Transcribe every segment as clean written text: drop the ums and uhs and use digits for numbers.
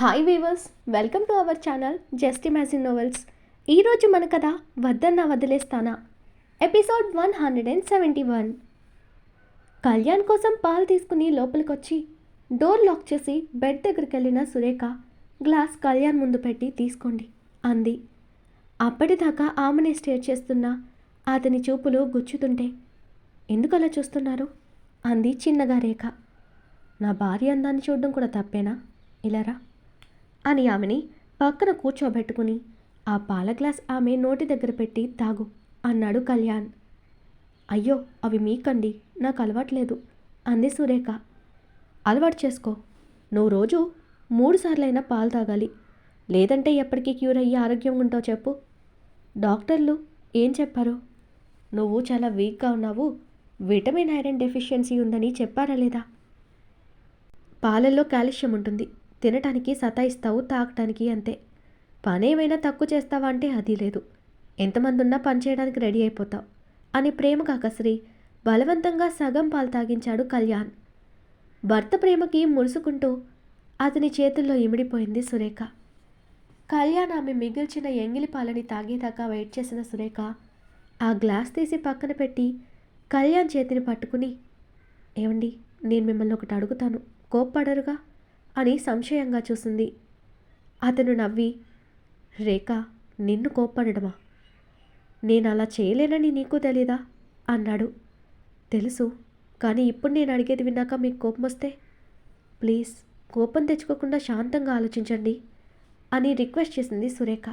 Hi weavers, welcome to our channel just imagine novels. ఈరోజు మన కథ వద్దన్నా వదిలేస్తానా, ఎపిసోడ్ 171. కళ్యాణ్ కోసం పాలు తీసుకుని లోపలికొచ్చి డోర్ లాక్ చేసి బెడ్ దగ్గరికి వెళ్ళిన సురేఖ గ్లాస్ కళ్యాణ్ ముందు పెట్టి తీసుకోండి అంది. అప్పటిదాకా ఆమెనే స్టేర్ చేస్తున్న అతని చూపులు గుచ్చుతుంటే, ఎందుకు అలా చూస్తున్నారు అంది చిన్నగా రేఖ. నా భార్య అందాన్ని చూడడం కూడా తప్పేనా, ఇలారా అని ఆమెని పక్కన కూర్చోబెట్టుకుని ఆ పాల గ్లాస్ ఆమె నోటి దగ్గర పెట్టి తాగు అన్నాడు కళ్యాణ్. అయ్యో, అవి మీకండి, నాకు అలవాట్లేదు అంది సురేఖ. అలవాటు చేసుకో, నువ్వు రోజు 3 సార్లైనా పాలు తాగాలి, లేదంటే ఎప్పటికీ క్యూర్ అయ్యి ఆరోగ్యంగా ఉంటావు చెప్పు. డాక్టర్లు ఏం చెప్పారు? నువ్వు చాలా వీక్గా ఉన్నావు, విటమిన్ ఐరన్ డెఫిషియన్సీ ఉందని చెప్పారా లేదా? పాలల్లో కాల్షియం ఉంటుంది, తినటానికి సతాయిస్తావు, తాగటానికి అంతే. పనేమైనా తక్కువ చేస్తావా అంటే అది లేదు. ఎంతమంది ఉన్నా పని చేయడానికి రెడీ అయిపోతావు అని ప్రేమగా కసిరి బలవంతంగా సగం పాలు తాగించాడు కళ్యాణ్. భర్త ప్రేమకి మురుసుకుంటూ అతని చేతుల్లో ఇమిడిపోయింది సురేఖ. కళ్యాణ్ ఆమె మిగిల్చిన ఎంగిలి పాలని తాగేదాకా వెయిట్ చేసిన సురేఖ ఆ గ్లాస్ తీసి పక్కన పెట్టి కళ్యాణ్ చేతిని పట్టుకుని, ఏమండి, నేను మిమ్మల్ని ఒకటి అడుగుతాను, కోప్పడరుగా అని సంశయంగా చూసింది. అతను నవ్వి, రేఖ, నిన్ను కోప్పడమా? నేను అలా చేయలేనని నీకు తెలీదా అన్నాడు. తెలుసు, కానీ ఇప్పుడు నేను అడిగేది విన్నాక మీకు కోపం వస్తే ప్లీజ్ కోపం తెచ్చుకోకుండా శాంతంగా ఆలోచించండి అని రిక్వెస్ట్ చేసింది సురేఖ.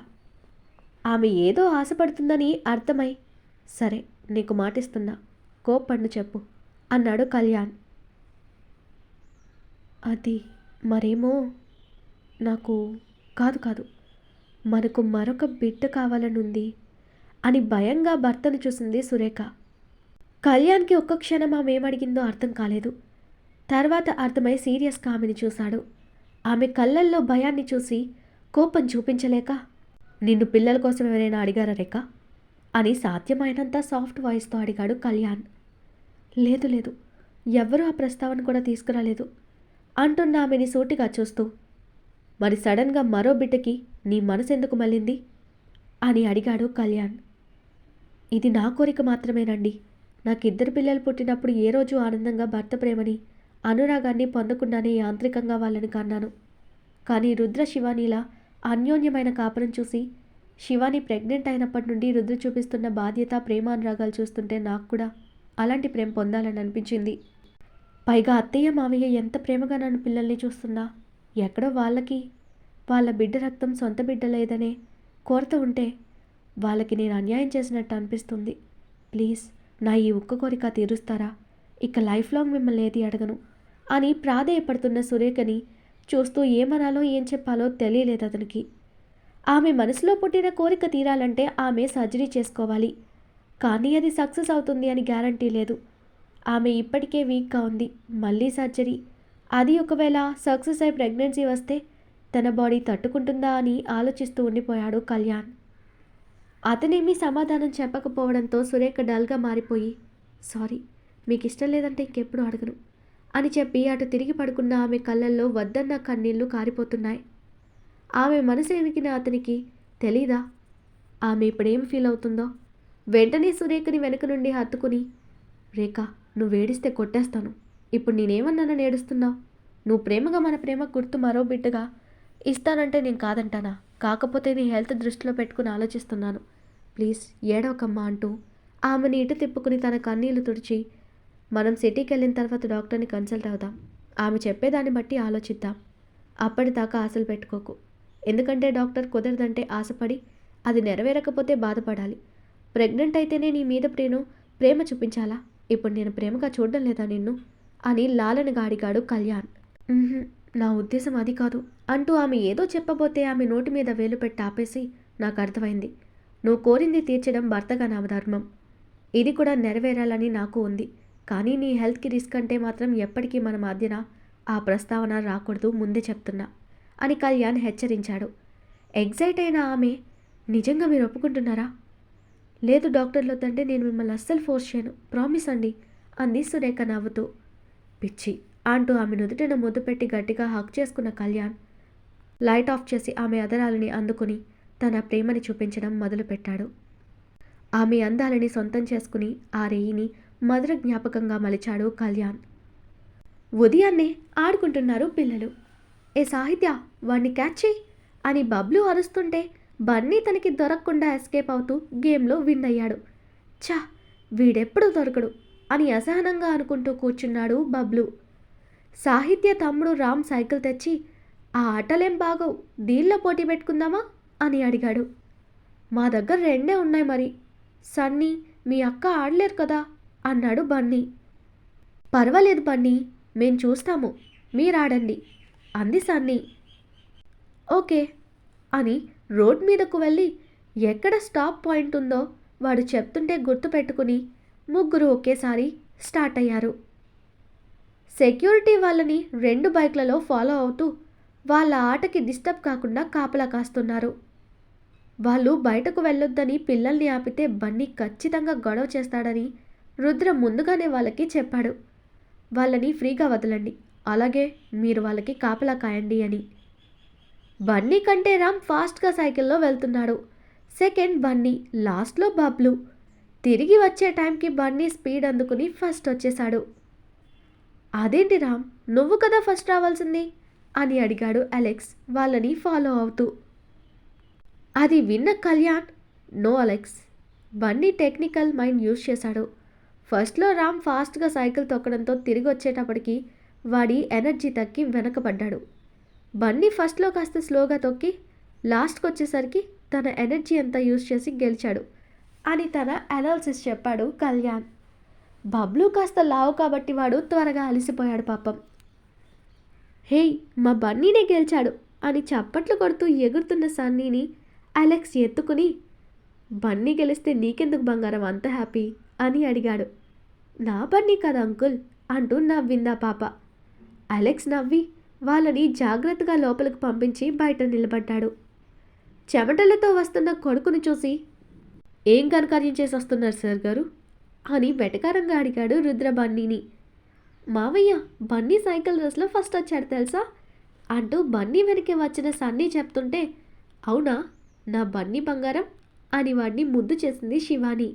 ఆమె ఏదో ఆశపడుతుందని అర్థమై, సరే నీకు మాటిస్తున్నా, కోప్పడిను చెప్పు అన్నాడు కళ్యాణ్. అది మరేమో, నాకు కాదు మనకు మరొక బిడ్డ కావాలనుంది అని భయంగా భర్తను చూసింది సురేఖ. కళ్యాణ్కి ఒక్క క్షణం ఆమె ఏమడిగిందో అర్థం కాలేదు. తర్వాత అర్థమై సీరియస్గా ఆమెను చూశాడు. ఆమె కళ్ళల్లో భయాన్ని చూసి కోపం చూపించలేక, నిన్ను పిల్లల కోసం ఎవరైనా అడిగారా రేఖ అని సాధ్యమైనంత సాఫ్ట్ వాయిస్తో అడిగాడు కళ్యాణ్. లేదు, ఎవ్వరూ ఆ ప్రస్తావన కూడా తీసుకురాలేదు అంటున్న ఆమెని సూటిగా చూస్తూ, మరి సడన్గా మరో బిడ్డకి నీ మనసెందుకు మళ్ళింది అని అడిగాడు కళ్యాణ్. ఇది నా కోరిక మాత్రమేనండి. నాకు 2 పిల్లలు పుట్టినప్పుడు ఏ రోజు ఆనందంగా భర్త ప్రేమని, అనురాగాన్ని పొందకుండానే యాంత్రికంగా వాళ్ళని కన్నాను. కానీ రుద్ర శివానీలా అన్యోన్యమైన కాపురం చూసి, శివాని ప్రెగ్నెంట్ అయినప్పటి నుండి రుద్ర చూపిస్తున్న బాధ్యత, ప్రేమ, అనురాగాలు చూస్తుంటే నాకు కూడా అలాంటి ప్రేమ పొందాలని అనిపించింది. పైగా అత్తయ్య మావయ్య ఎంత ప్రేమగా నన్ను పిల్లల్ని చూస్తున్నా, ఎక్కడో వాళ్ళ బిడ్డ రక్తం సొంత బిడ్డ లేదనే కోరత ఉంటే వాళ్ళకి నేను అన్యాయం చేసినట్టు అనిపిస్తుంది. ప్లీజ్ నా ఈ ఒక్క కోరిక తీరుస్తారా? ఇక లైఫ్ లాంగ్ మిమ్మల్ని ఏది అడగను అని ప్రాధేయపడుతున్న సురేఖని చూస్తూ ఏమనాలో ఏం చెప్పాలో తెలియలేదు అతనికి. ఆమె మనసులో పుట్టిన కోరిక తీరాలంటే ఆమె సర్జరీ చేసుకోవాలి, కానీ అది సక్సెస్ అవుతుంది అని గ్యారంటీ లేదు. ఆమె ఇప్పటికే వీక్గా ఉంది, మళ్ళీ సర్జరీ, అది ఒకవేళ సక్సెస్ అయి ప్రెగ్నెన్సీ వస్తే తన బాడీ తట్టుకుంటుందా అని ఆలోచిస్తూ ఉండిపోయాడు కళ్యాణ్. అతనేమీ సమాధానం చెప్పకపోవడంతో సురేఖ డల్గా మారిపోయి, సారీ, మీకు ఇష్టం లేదంటే ఇంకెప్పుడు అడగను అని చెప్పి అటు తిరిగి పడుకున్న ఆమె కళ్ళల్లో వద్దన్న కన్నీళ్లు కారిపోతున్నాయి. ఆమె మనసు ఎనికిన అతనికి తెలీదా ఆమె ఇప్పుడేం ఫీల్ అవుతుందో. వెంటనే సురేఖని వెనుక నుండి హత్తుకుని, రేఖ, నువ్వు ఏడిస్తే కొట్టేస్తాను. ఇప్పుడు నేనేమన్నానని ఏడుస్తున్నావు? నువ్వు ప్రేమగా మన ప్రేమ గుర్తు మరో బిడ్డగా ఇస్తానంటే నేను కాదంటానా? కాకపోతే నీ హెల్త్ దృష్టిలో పెట్టుకుని ఆలోచిస్తున్నాను. ప్లీజ్ ఏడవకమ్మా అంటూ ఆమెను ఇటు తిప్పుకుని తన కన్నీళ్లు తుడిచి, మనం సిటీకి వెళ్ళిన తర్వాత డాక్టర్ని కన్సల్ట్ అవుదాం, ఆమె చెప్పేదాన్ని బట్టి ఆలోచిద్దాం. అప్పటిదాకా ఆశలు పెట్టుకోకు, ఎందుకంటే డాక్టర్ కుదరదంటే ఆశపడి అది నెరవేరకపోతే బాధపడాలి. ప్రెగ్నెంట్ అయితేనే నీ మీద ప్రేమ చూపించాలా? ఇప్పుడు నేను ప్రేమగా చూడడం లేదా నిన్ను అని లాలనగా అడిగాడు కళ్యాణ్. నా ఉద్దేశం అది కాదు అంటూ ఆమె ఏదో చెప్పబోతే ఆమె నోటి మీద వేలు పెట్టి ఆపేసి, నాకు అర్థమైంది, నువ్వు కోరింది తీర్చడం భర్తగా నా ధర్మం, ఇది కూడా నెరవేరాలని నాకు ఉంది. కానీ నీ హెల్త్కి రిస్క్ అంటే మాత్రం ఎప్పటికీ మన మధ్యన ఆ ప్రస్తావన రాకూడదు, ముందే చెప్తున్నా అని కళ్యాణ్ హెచ్చరించాడు. ఎగ్జైట్ అయిన ఆమె, నిజంగా మీరు ఒప్పుకుంటున్నారా? లేదు, డాక్టర్లు వద్దంటే నేను మిమ్మల్ని అస్సలు ఫోర్స్ చేయను, ప్రామిస్ అండి అంది సురేఖ నవ్వుతూ. పిచ్చి అంటూ ఆమె నుదుటిన ముద్దు పెట్టి గట్టిగా హక్ చేసుకున్న కళ్యాణ్, లైట్ ఆఫ్ చేసి ఆమె అదరాలని అందుకుని తన ప్రేమని చూపించడం మొదలుపెట్టాడు. ఆమె అందాలని సొంతం చేసుకుని ఆ రేయిని మధుర జ్ఞాపకంగా మలిచాడు కళ్యాణ్. ఉదయాన్నే ఆడుకుంటున్నారు పిల్లలు. ఏ సాహిత్య, వాణ్ణి క్యాచ్ చెయ్యి అని బబ్లు అరుస్తుంటే బన్నీ తనకి దొరకకుండా ఎస్కేప్ అవుతూ గేమ్లో విన్ అయ్యాడు. ఛా, వీడెప్పుడు దొరకడు అని అసహనంగా అనుకుంటూ కూర్చున్నాడు బబ్లు. సాహిత్య తమ్ముడు రామ్ సైకిల్ తెచ్చి, ఆ ఆటలేం బాగోవు, దీనిలో పోటీ పెట్టుకుందామా అని అడిగాడు. మా దగ్గర 2 ఉన్నాయి మరి. సన్నీ, మీ అక్క ఆడలేరు కదా అన్నాడు బన్నీ. పర్వాలేదు బన్నీ, మేం చూస్తాము, మీరాడండి అంది సన్నీ. ఓకే అని రోడ్ మీదకు వెళ్ళి ఎక్కడ స్టాప్ పాయింట్ ఉందో వాడు చెప్తుంటే గుర్తుపెట్టుకుని ముగ్గురు ఒకేసారి స్టార్ట్ అయ్యారు. సెక్యూరిటీ వాళ్ళని 2 బైక్లలో ఫాలో అవుతూ వాళ్ళ ఆటకి డిస్టర్బ్ కాకుండా కాపలా కాస్తున్నారు. వాళ్ళు బయటకు వెళ్ళొద్దని పిల్లల్ని ఆపితే బన్నీ ఖచ్చితంగా గొడవ చేస్తాడని రుద్ర ముందుగానే వాళ్ళకి చెప్పాడు. వాళ్ళని ఫ్రీగా వదలండి, అలాగే మీరు వాళ్ళకి కాపలా కాయండి అని. బన్నీ కంటే రామ్ ఫాస్ట్గా సైకిల్లో వెళ్తున్నాడు. సెకండ్ బన్నీ, లాస్ట్లో బబ్లు. తిరిగి వచ్చే టైంకి బన్నీ స్పీడ్ అందుకుని ఫస్ట్ వచ్చేశాడు. అదేంటి రామ్, నువ్వు కదా ఫస్ట్ రావాల్సింది అని అడిగాడు అలెక్స్ వాళ్ళని ఫాలో అవుతూ. అది విన్న Kalyan, no Alex, Bunny technical mind use చేశాడు. ఫస్ట్లో రామ్ ఫాస్ట్గా సైకిల్ తొక్కడంతో తిరిగి వచ్చేటప్పటికి వాడి ఎనర్జీ తగ్గి వెనకబడ్డాడు. బన్నీ ఫస్ట్లో కాస్త స్లోగా తొక్కి లాస్ట్కి వచ్చేసరికి తన ఎనర్జీ అంతా యూజ్ చేసి గెలిచాడు అని తన అనాలిసిస్ చెప్పాడు కళ్యాణ్. బబ్లు కాస్త లావు కాబట్టి వాడు త్వరగా అలసిపోయాడు పాపం. హేయ్, మా బన్నీనే గెలిచాడు అని చప్పట్లు కొడుతూ ఎగురుతున్న సన్నీని అలెక్స్ ఎత్తుకుని, బన్నీ గెలిస్తే నీకెందుకు బంగారం అంత హ్యాపీ అని అడిగాడు. నా బన్నీ కదా అంకుల్ అంటూ నవ్విందా పాప. అలెక్స్ నవ్వి వాళ్ళని జాగ్రత్తగా లోపలికి పంపించి బయట నిలబడ్డాడు. చెమటలతో వస్తున్న కొడుకుని చూసి, ఏం కనకార్యం చేసి వస్తున్నారు సార్ గారు అని వెటకారంగా అడిగాడు రుద్ర బన్నీని. మావయ్య, బన్నీ సైకిల్ రేస్లో ఫస్ట్ వచ్చాడు తెలుసా అంటూ బన్నీ వెనక్కి వచ్చిన సన్నీ చెప్తుంటే, అవునా, నా బన్నీ బంగారం అని వాడిని ముద్దు చేసింది శివాని.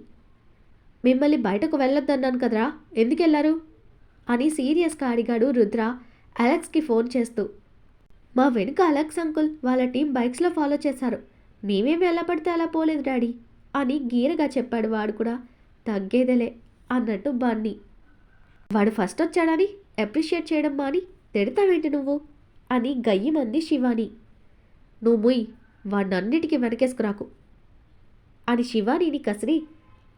మిమ్మల్ని బయటకు వెళ్ళొద్దన్నాను కదరా, ఎందుకు వెళ్ళారు అని సీరియస్గా అడిగాడు రుద్ర అలెక్స్కి ఫోన్ చేస్తూ. మా వెనుక అలెక్స్ అంకుల్ వాళ్ళ టీం బైక్స్లో ఫాలో చేశారు, మేమేమి ఎలా పడితే అలా పోలేదు డాడీ అని గీరగా చెప్పాడు. వాడు కూడా తగ్గేదేలే అన్నట్టు బన్నీ. వాడు ఫస్ట్ వచ్చాడని అప్రిషియేట్ చేయడం మాని తిడతావేంటి నువ్వు అని గయ్యమంది శివాని. నువ్వు ముయ్, వాడినన్నిటికీ వెనకేసుకురాకు అని శివానీని కసిరి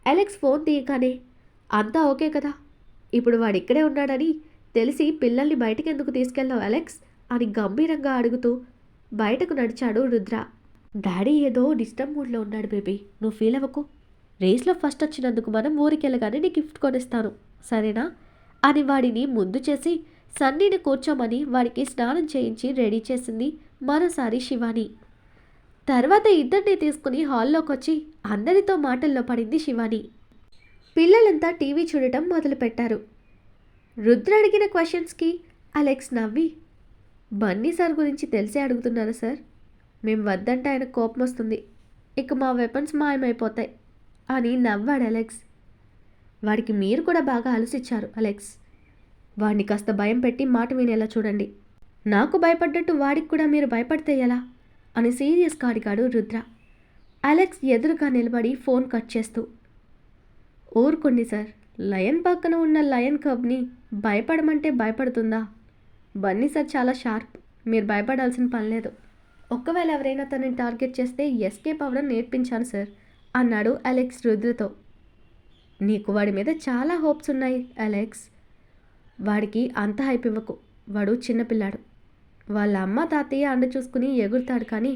అలెక్స్ ఫోన్ తీయగానే, అంతా ఓకే కదా, ఇప్పుడు వాడిక్కడే ఉన్నాడని తెలిసి పిల్లల్ని బయటికి ఎందుకు తీసుకెళ్ళావు అలెక్స్ అని గంభీరంగా అడుగుతూ బయటకు నడిచాడు రుద్ర. డాడీ ఏదో డిస్టర్బ్ మూడ్లో ఉన్నాడు బేబీ, నువ్వు ఫీల్ అవ్వకు, రేస్లో ఫస్ట్ వచ్చినందుకు మనం ఊరికి వెళ్ళగానే నీ గిఫ్ట్ కొనిస్తాను సరేనా అని వాడిని ముందు చేసి సన్నీని కూర్చోమని వాడికి స్నానం చేయించి రెడీ చేసింది మరోసారి శివాని. తర్వాత ఇద్దరిని తీసుకుని హాల్లోకి వచ్చి అందరితో మాటల్లో పడింది శివాని. పిల్లలంతా టీవీ చూడటం మొదలుపెట్టారు. రుద్ర అడిగిన క్వశ్చన్స్కి అలెక్స్ నవ్వి, బన్నీ సార్ గురించి తెలిసే అడుగుతున్నారు సార్, మేము వద్దంటే ఆయన కోపం వస్తుంది, ఇక మా వెపన్స్ మాయమైపోతాయి అని నవ్వాడు అలెక్స్. వాడికి మీరు కూడా బాగా అలసిచ్చారు అలెక్స్, వాడిని కాస్త భయం పెట్టి మాట వినేలా చూడండి, నాకు భయపడ్డట్టు వాడికి కూడా మీరు భయపడితే ఎలా అని సీరియస్గా అడిగాడు రుద్ర. అలెక్స్ ఎదురుగా నిలబడి ఫోన్ కట్ చేస్తూ, ఊరుకోండి సార్, లయన్ పక్కన ఉన్న లయన్ కబ్ని భయపడమంటే భయపడుతుందా, బన్నీ సార్ చాలా షార్ప్, మీరు భయపడాల్సిన పని లేదు, ఒకవేళ ఎవరైనా తనని టార్గెట్ చేస్తే ఎస్కేప్ అవ్వడం నేర్పించాను సార్ అన్నాడు అలెక్స్ రుద్రతో. నీకు వాడి మీద చాలా హోప్స్ ఉన్నాయి అలెక్స్, వాడికి అంత హైప్ ఇవ్వకు, వాడు చిన్నపిల్లాడు, వాళ్ళ అమ్మ తాతయ్య అండ చూసుకుని ఎగురుతాడు, కానీ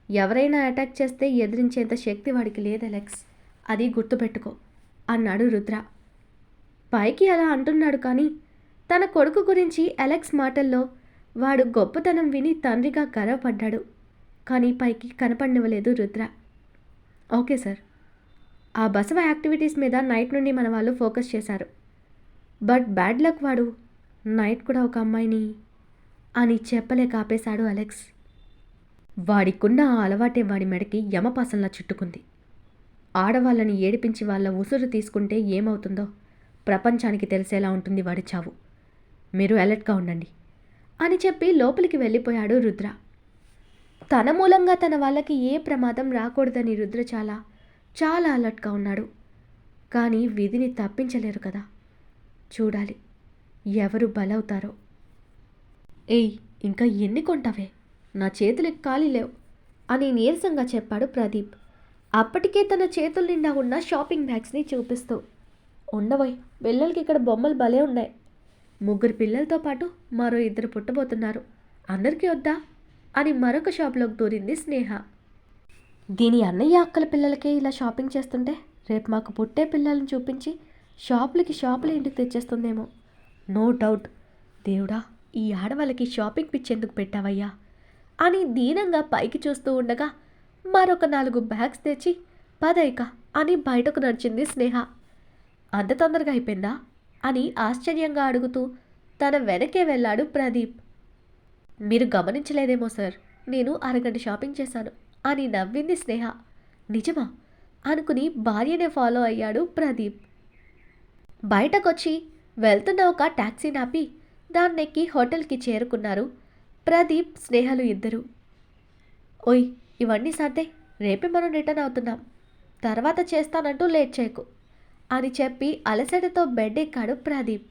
ఎవరైనా అటాక్ చేస్తే ఎదిరించేంత శక్తి వాడికి లేదు అలెక్స్, అది గుర్తుపెట్టుకో అన్నాడు రుద్ర. పైకి అలా అంటున్నాడు కానీ తన కొడుకు గురించి అలెక్స్ మాటల్లో వాడు గొప్పతనం విని తండ్రిగా గర్వపడ్డాడు, కానీ పైకి కనపడనివ్వలేదు రుద్ర. ఓకే సార్, ఆ బసవ యాక్టివిటీస్ మీద నైట్ నుండి మన వాళ్ళు ఫోకస్ చేశారు, బట్ బ్యాడ్ లక్, వాడు నైట్ కూడా ఒక అమ్మాయిని అని చెప్పలేక ఆపేశాడు అలెక్స్. వాడికున్న ఆ అలవాటే వాడి మెడకి యమపాసంలా చుట్టుకుంది. ఆడవాళ్ళని ఏడిపించి వాళ్ళ ఉసురు తీసుకుంటే ఏమవుతుందో ప్రపంచానికి తెలిసేలా ఉంటుంది వాడి చావు. మీరు అలర్ట్గా ఉండండి అని చెప్పి లోపలికి వెళ్ళిపోయాడు రుద్ర. తన మూలంగా తన వాళ్ళకి ఏ ప్రమాదం రాకూడదని రుద్ర చాలా చాలా అలర్ట్గా ఉన్నాడు. కానీ విధిని తప్పించలేరు కదా. చూడాలి ఎవరు బలవుతారో. ఏయ్, ఇంకా ఎన్ని కొంటావే, నా చేతులకి ఖాళీ లేవు అని నీరసంగా చెప్పాడు ప్రదీప్. అప్పటికే తన చేతుల నిండా ఉన్న షాపింగ్ బ్యాగ్స్ని చూపిస్తూ. ఉండబోయ్, పిల్లలకి ఇక్కడ బొమ్మలు భలే ఉన్నాయి. 3 పిల్లలతో పాటు మరో 2 పుట్టబోతున్నారు. అందరికీ వద్దా అని మరొక షాప్లోకి దూరింది స్నేహ. దీని అన్నయ్య అక్కల పిల్లలకే ఇలా షాపింగ్ చేస్తుంటే రేపు మాకు పుట్టే పిల్లల్ని చూపించి షాపులు ఇంటికి తెచ్చేస్తుందేమో. No doubt. దేవుడా, ఈ ఆడవాళ్ళకి షాపింగ్ పిచ్చెందుకు పెట్టావయ్యా అని దీనంగా పైకి చూస్తూ ఉండగా మరొక 4 బ్యాగ్స్ తెచ్చి పదైక అని బయటకు నడిచింది స్నేహ. అంత తొందరగా అయిపోయిందా అని ఆశ్చర్యంగా అడుగుతూ తన వెనకే వెళ్ళాడు ప్రదీప్. మీరు గమనించలేదేమో సార్, నేను అరగంట షాపింగ్ చేశాను అని నవ్వింది స్నేహ. నిజమా అనుకుని భార్యనే ఫాలో అయ్యాడు ప్రదీప్. బయటకొచ్చి వెళ్తున్న ఒక టాక్సీ నాపి దాన్నెక్కి హోటల్కి చేరుకున్నారు ప్రదీప్, స్నేహలు ఇద్దరు. ఓయ్, ఇవన్నీ సర్దే, రేపే మనం రిటర్న్ అవుతున్నాం, తర్వాత చేస్తానంటూ లేట్ చేయకు అని చెప్పి అలసటతో బెడ్ ఎక్కాడు ప్రదీప్.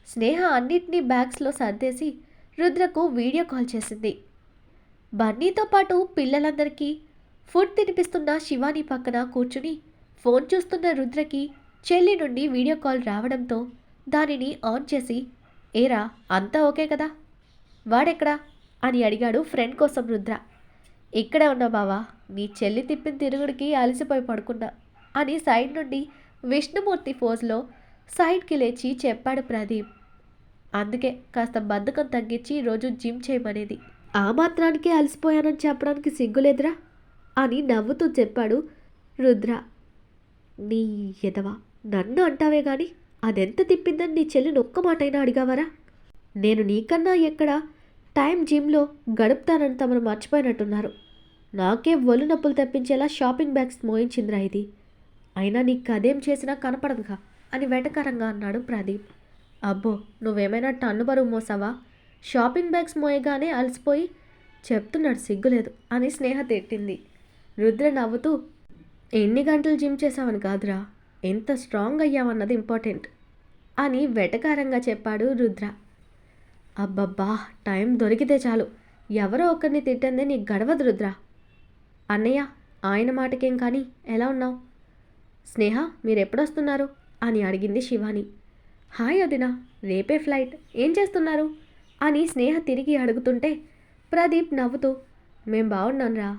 స్నేహ అన్నిటినీ బ్యాగ్స్లో సర్దేసి రుద్రకు వీడియో కాల్ చేసింది. బన్నీతో పాటు పిల్లలందరికీ ఫుడ్ తినిపిస్తున్న శివాని పక్కన కూర్చుని ఫోన్ చూస్తున్న రుద్రకి చెల్లి నుండి వీడియో కాల్ రావడంతో దానిని ఆన్ చేసి, ఏరా అంతా ఓకే కదా, వాడెక్కడా అని అడిగాడు ఫ్రెండ్ కోసం రుద్ర. ఇక్కడే ఉన్నా బావా, నీ చెల్లి తిప్పిన తిరుగుడికి అలసిపోయి పడుకున్నా అని సైడ్ నుండి విష్ణుమూర్తి ఫోజ్లో సైడ్కి లేచి చెప్పాడు ప్రదీప్. అందుకే కాస్త బద్ధకం తగ్గించి రోజు జిమ్ చేయమనేది. ఆ మాత్రానికే అలసిపోయానని చెప్పడానికి సిగ్గులేదురా అని నవ్వుతూ చెప్పాడు రుద్ర. నీ ఎదవా, నన్ను అంటావే గాని అదెంత తిప్పిందని నీ చెల్లిని ఒక్క మాటైనా అడిగావరా? నేను నీకన్నా ఎక్కడ టైం జిమ్లో గడుపుతానని తమను మర్చిపోయినట్టున్నారు. నాకే ఒళ్ళు నొప్పులు తెప్పించేలా షాపింగ్ బ్యాగ్స్ మోయించిందిరా ఇది. అయినా నీకు అదేం చేసినా కనపడదుగా అని వెటకారంగా అన్నాడు ప్రదీప్. అబ్బో, నువ్వేమైనా టన్ను బరువు మోసావా? షాపింగ్ బ్యాగ్స్ మోయగానే అలసిపోయి చెప్తున్నాడు, సిగ్గులేదు అని స్నేహ తిట్టింది. రుద్ర నవ్వుతూ, ఎన్ని గంటలు జిమ్ చేసావని కాదురా, ఎంత స్ట్రాంగ్ అయ్యావన్నది ఇంపార్టెంట్ అని వెటకారంగా చెప్పాడు రుద్ర. అబ్బబ్బా, టైం దొరికితే చాలు ఎవరో ఒకరిని తిట్టందే నీకు గడవదు రుద్ర. అన్నయ్య, ఆయన మాటకేం కానీ ఎలా ఉన్నావు? స్నేహ, మీరెప్పుడొస్తున్నారు అని అడిగింది శివాని. హాయ్ వదినా, రేపే ఫ్లైట్, ఏం చేస్తున్నారు అని స్నేహ తిరిగి అడుగుతుంటే ప్రదీప్ నవ్వుతూ, మేం బాగున్నానురా,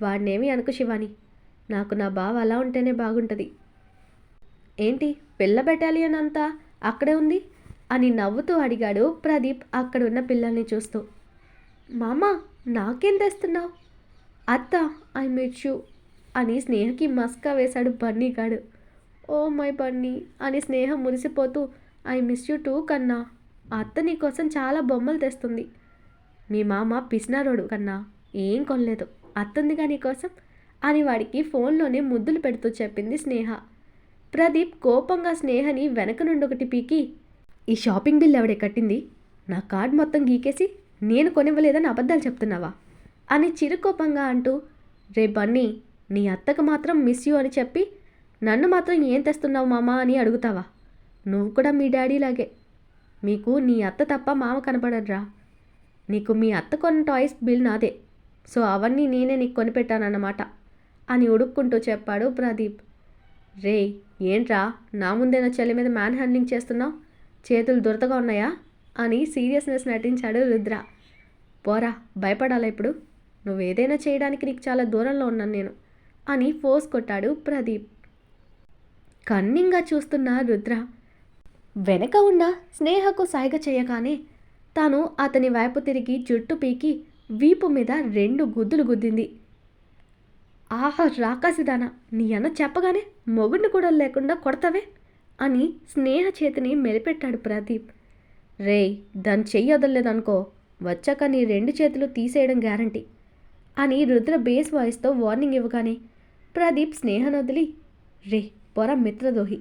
వాడినేమీ అనుకు శివాని, నాకు నా బావ అలా ఉంటేనే బాగుంటుంది. ఏంటి పిల్ల బెటాలియన్ అంతా అక్కడే ఉంది అని నవ్వుతూ అడిగాడు ప్రదీప్ అక్కడున్న పిల్లల్ని చూస్తూ. మామ, నాకేం తెస్తున్నావు? అత్త, ఐ మిస్ యూ అని స్నేహకి మస్కా వేశాడు బన్నీగాడు. ఓ మై బన్నీ అని స్నేహ మురిసిపోతూ, ఐ మిస్ యూ టూ కన్నా, అత్త నీకోసం చాలా బొమ్మలు తెస్తుంది. మీ మామ పిసినారోడు కన్నా, ఏం కొనలేదు, అత్తుందిగా నీకోసం అని వాడికి ఫోన్లోనే ముద్దులు పెడుతూ చెప్పింది స్నేహ. ప్రదీప్ కోపంగా స్నేహని వెనక నుండి ఒకటి పీకి, ఈ షాపింగ్ బిల్ ఎవడే కట్టింది? నా కార్డ్ మొత్తం గీకేసి నేను కొనివ్వలేదని అబద్ధాలు చెప్తున్నావా అని చిరుకోపంగా అంటూ, రే బన్నీ, నీ అత్తకు మాత్రం మిస్ యూ అని చెప్పి నన్ను మాత్రం ఏం తెస్తున్నావు మామా అని అడుగుతావా? నువ్వు కూడా మీ డాడీలాగే, మీకు నీ అత్త తప్ప మామ కనపడరా. నీకు మీ అత్త కొన్న టాయ్స్ బిల్ నాదే, సో అవన్నీ నేనే నీకు కొనిపెట్టానన్నమాట అని ఉడుక్కుంటూ చెప్పాడు ప్రదీప్. రే, ఏంట్రా నా ముందే నా చెల్లి మీద మ్యాన్ హ్యాండ్లింగ్ చేస్తున్నావు, చేతులు దురదగా ఉన్నాయా అని సీరియస్నెస్ నటించాడు రుద్ర. పోరా, భయపడాలా ఇప్పుడు? నువ్వేదైనా చేయడానికి నీకు చాలా దూరంలో ఉన్నాను నేను అని ఫోర్స్ కొట్టాడు ప్రదీప్. కన్నింగా చూస్తున్న రుద్ర వెనక ఉన్న స్నేహకు సైగ చేయగానే తాను అతని వైపు తిరిగి జుట్టు పీకి వీపు మీద 2 గుద్దులు గుద్దింది. ఆహా రాకాసిదానా, నీ అన్న చెప్పగానే మొగుడిని కూడా లేకుండా కొడతావే అని స్నేహ చేతిని మెలిపెట్టాడు ప్రదీప్. రేయ్, దాన్ని చెయ్యి వదలలేదనుకో, వచ్చాక నీ 2 చేతులు తీసేయడం గ్యారంటీ అని రుద్ర బేస్ వాయిస్తో వార్నింగ్ ఇవ్వగానే ప్రదీప్ స్నేహను వదిలి, రే పొర మిత్రదోహి,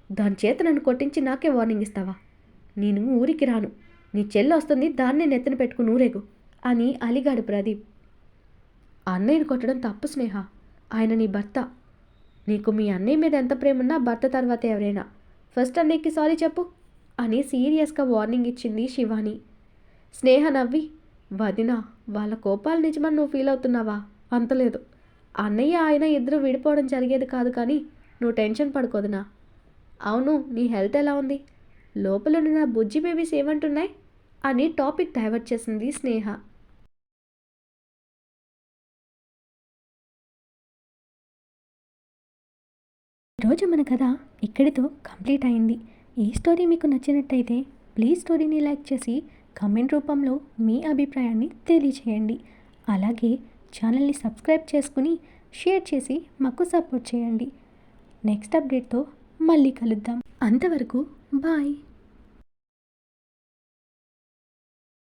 దాని చేత నన్ను కొట్టించి నాకే వార్నింగ్ ఇస్తావా? నేను ఊరికి రాను, నీ చెల్లి వస్తుంది, దాన్నే నెత్తిన పెట్టుకుని ఊరేగు అని అలిగాడు ప్రదీప్. అన్నయ్యను కొట్టడం తప్పు స్నేహ, ఆయన నీ భర్త. నీకు మీ అన్నయ్య మీద ఎంత ప్రేమన్నా భర్త తర్వాత ఎవరైనా, ఫస్ట్ అన్నయ్యకి సారీ చెప్పు అని సీరియస్గా వార్నింగ్ ఇచ్చింది శివాని. స్నేహ నవ్వి, వదినా వాళ్ళ కోపాలు నిజమని నువ్వు ఫీల్ అవుతున్నావా? అంతలేదు, అన్నయ్య ఆయన ఇద్దరు విడిపోవడం జరిగేది కాదు, కానీ నువ్వు టెన్షన్ పడుకోదునా. అవును, నీ హెల్త్ ఎలా ఉంది? లోపల నా బుజ్జి బేబీస్ ఏమంటున్నాయి అని టాపిక్ డైవర్ట్ చేసింది స్నేహ. ఈరోజు మన కథ ఇక్కడితో కంప్లీట్ అయింది. ఈ స్టోరీ మీకు నచ్చినట్టయితే ప్లీజ్ స్టోరీని లైక్ చేసి కామెంట్ రూపంలో మీ అభిప్రాయాన్ని తెలియచేయండి. అలాగే ఛానల్ని సబ్స్క్రైబ్ చేసుకుని షేర్ చేసి మాకు సపోర్ట్ చేయండి. నెక్స్ట్ అప్డేట్తో మళ్ళీ కలుద్దాం. అంతవరకు బాయ్.